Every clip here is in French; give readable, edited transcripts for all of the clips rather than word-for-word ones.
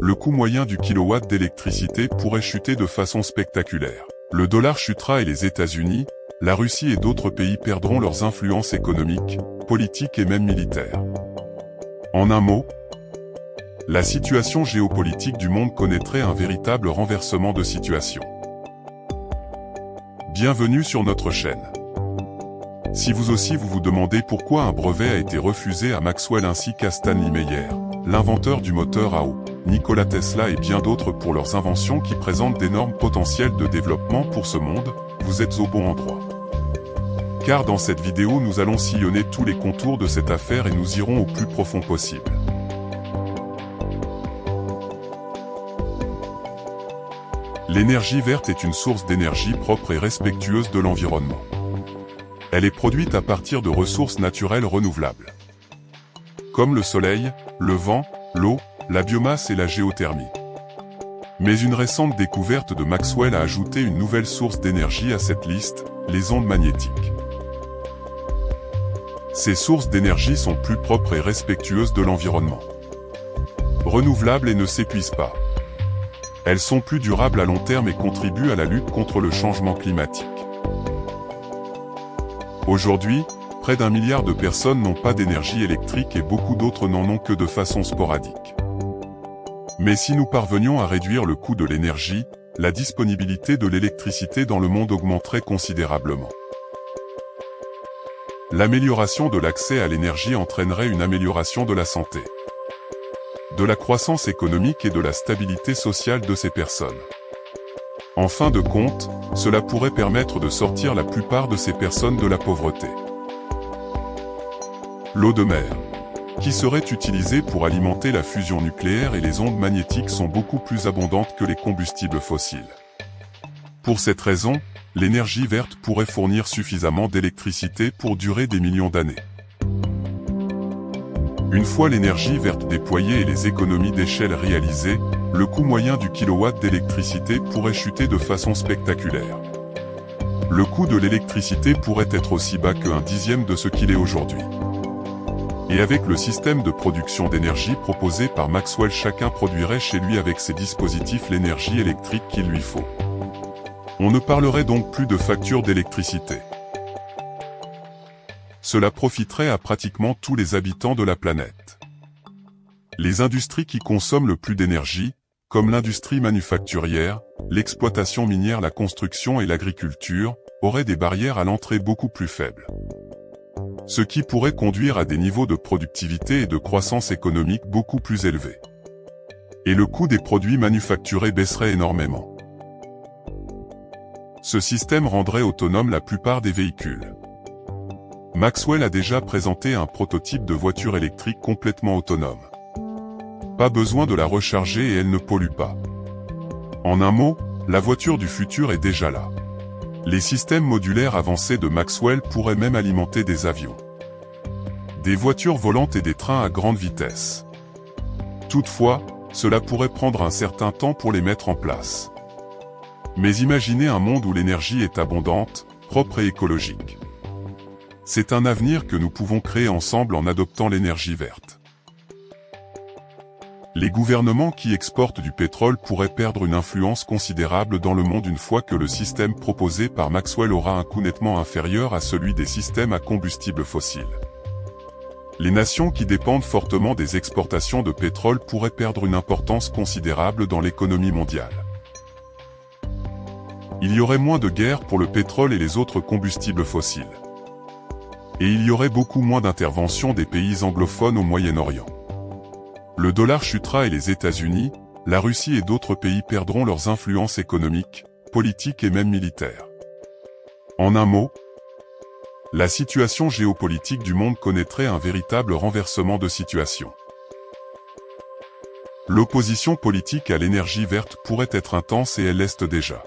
le coût moyen du kilowatt d'électricité pourrait chuter de façon spectaculaire. Le dollar chutera et les États-Unis, la Russie et d'autres pays perdront leurs influences économiques, politiques et même militaires. En un mot, la situation géopolitique du monde connaîtrait un véritable renversement de situation. Bienvenue sur notre chaîne. Si vous aussi vous demandez pourquoi un brevet a été refusé à Maxwell ainsi qu'à Stanley Meyer, l'inventeur du moteur à eau, Nikola Tesla et bien d'autres pour leurs inventions qui présentent d'énormes potentiels de développement pour ce monde, vous êtes au bon endroit. Car dans cette vidéo nous allons sillonner tous les contours de cette affaire et nous irons au plus profond possible. L'énergie verte est une source d'énergie propre et respectueuse de l'environnement. Elle est produite à partir de ressources naturelles renouvelables, comme le soleil, le vent, l'eau, la biomasse et la géothermie. Mais une récente découverte de Maxwell a ajouté une nouvelle source d'énergie à cette liste, les ondes magnétiques. Ces sources d'énergie sont plus propres et respectueuses de l'environnement, renouvelables et ne s'épuisent pas. Elles sont plus durables à long terme et contribuent à la lutte contre le changement climatique. Aujourd'hui, près d'1 milliard de personnes n'ont pas d'énergie électrique et beaucoup d'autres n'en ont que de façon sporadique. Mais si nous parvenions à réduire le coût de l'énergie, la disponibilité de l'électricité dans le monde augmenterait considérablement. L'amélioration de l'accès à l'énergie entraînerait une amélioration de la santé, de la croissance économique et de la stabilité sociale de ces personnes. En fin de compte, cela pourrait permettre de sortir la plupart de ces personnes de la pauvreté. L'eau de mer, qui serait utilisée pour alimenter la fusion nucléaire et les ondes magnétiques sont beaucoup plus abondantes que les combustibles fossiles. Pour cette raison, l'énergie verte pourrait fournir suffisamment d'électricité pour durer des millions d'années. Une fois l'énergie verte déployée et les économies d'échelle réalisées, le coût moyen du kilowatt d'électricité pourrait chuter de façon spectaculaire. Le coût de l'électricité pourrait être aussi bas que 1/10 de ce qu'il est aujourd'hui. Et avec le système de production d'énergie proposé par Maxwell, chacun produirait chez lui avec ses dispositifs l'énergie électrique qu'il lui faut. On ne parlerait donc plus de facture d'électricité. Cela profiterait à pratiquement tous les habitants de la planète. Les industries qui consomment le plus d'énergie, comme l'industrie manufacturière, l'exploitation minière, la construction et l'agriculture, auraient des barrières à l'entrée beaucoup plus faibles. Ce qui pourrait conduire à des niveaux de productivité et de croissance économique beaucoup plus élevés. Et le coût des produits manufacturés baisserait énormément. Ce système rendrait autonome la plupart des véhicules. Maxwell a déjà présenté un prototype de voiture électrique complètement autonome. Pas besoin de la recharger et elle ne pollue pas. En un mot, la voiture du futur est déjà là. Les systèmes modulaires avancés de Maxwell pourraient même alimenter des avions, des voitures volantes et des trains à grande vitesse. Toutefois, cela pourrait prendre un certain temps pour les mettre en place. Mais imaginez un monde où l'énergie est abondante, propre et écologique. C'est un avenir que nous pouvons créer ensemble en adoptant l'énergie verte. Les gouvernements qui exportent du pétrole pourraient perdre une influence considérable dans le monde une fois que le système proposé par Maxwell aura un coût nettement inférieur à celui des systèmes à combustible fossile. Les nations qui dépendent fortement des exportations de pétrole pourraient perdre une importance considérable dans l'économie mondiale. Il y aurait moins de guerres pour le pétrole et les autres combustibles fossiles. Et il y aurait beaucoup moins d'interventions des pays anglophones au Moyen-Orient. Le dollar chutera et les États-Unis, la Russie et d'autres pays perdront leurs influences économiques, politiques et même militaires. En un mot, la situation géopolitique du monde connaîtrait un véritable renversement de situation. L'opposition politique à l'énergie verte pourrait être intense et elle l'est déjà.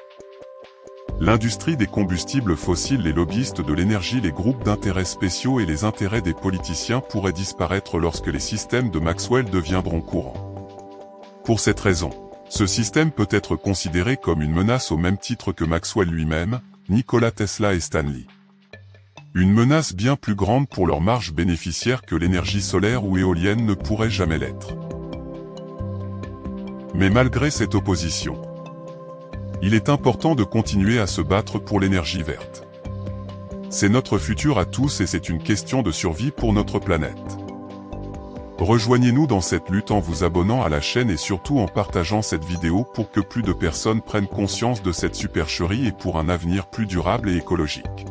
L'industrie des combustibles fossiles, les lobbyistes de l'énergie, les groupes d'intérêts spéciaux et les intérêts des politiciens pourraient disparaître lorsque les systèmes de Maxwell deviendront courants. Pour cette raison, ce système peut être considéré comme une menace au même titre que Maxwell lui-même, Nikola Tesla et Stanley. Une menace bien plus grande pour leur marge bénéficiaire que l'énergie solaire ou éolienne ne pourrait jamais l'être. Mais malgré cette opposition, il est important de continuer à se battre pour l'énergie verte. C'est notre futur à tous et c'est une question de survie pour notre planète. Rejoignez-nous dans cette lutte en vous abonnant à la chaîne et surtout en partageant cette vidéo pour que plus de personnes prennent conscience de cette supercherie et pour un avenir plus durable et écologique.